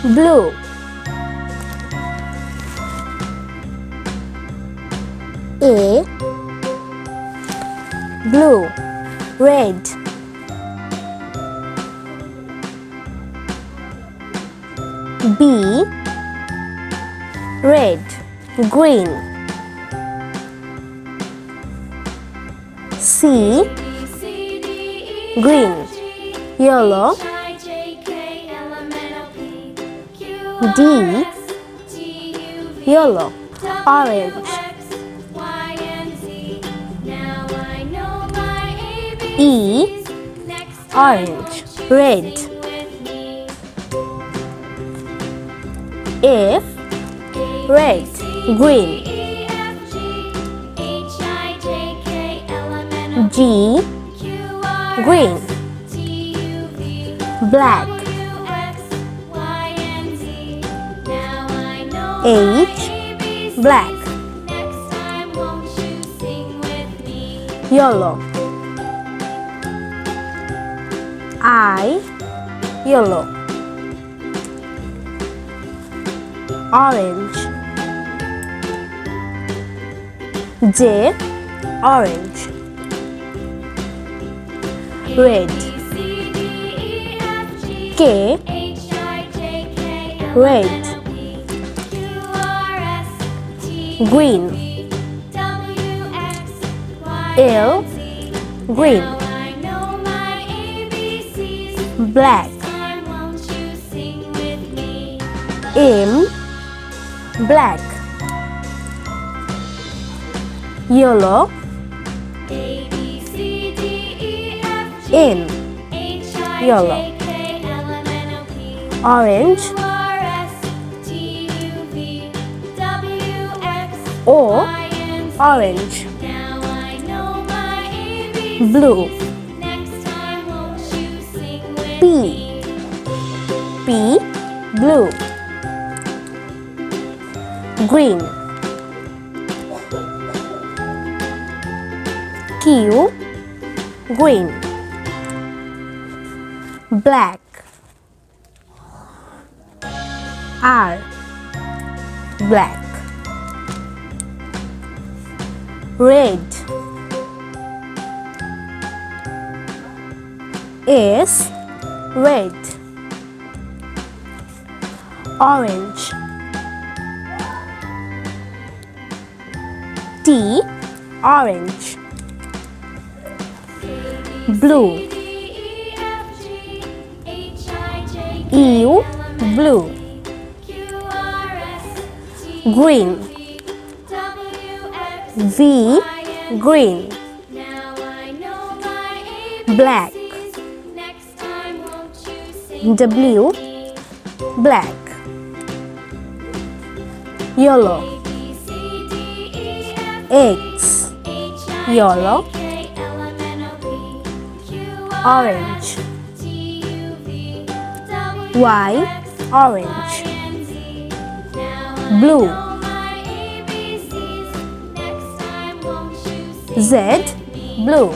blue. A, blue, red. B, red, green. C, green, yellow. D, yellow, orange. E, orange, red. F, red, green. G, green, black. H, black, yellow. I, yellow, orange. J, orange, red. K, red, green. L, green, black. M, black, yellow. N, yellow, orange. O, orange, blue. P, blue, green. Q, green, black. R, black, red. S, red, orange. T, orange, blue. U, blue, green. V, green, black. W, black, yellow. X, yellow, orange. Y, orange, blue. Z, blue.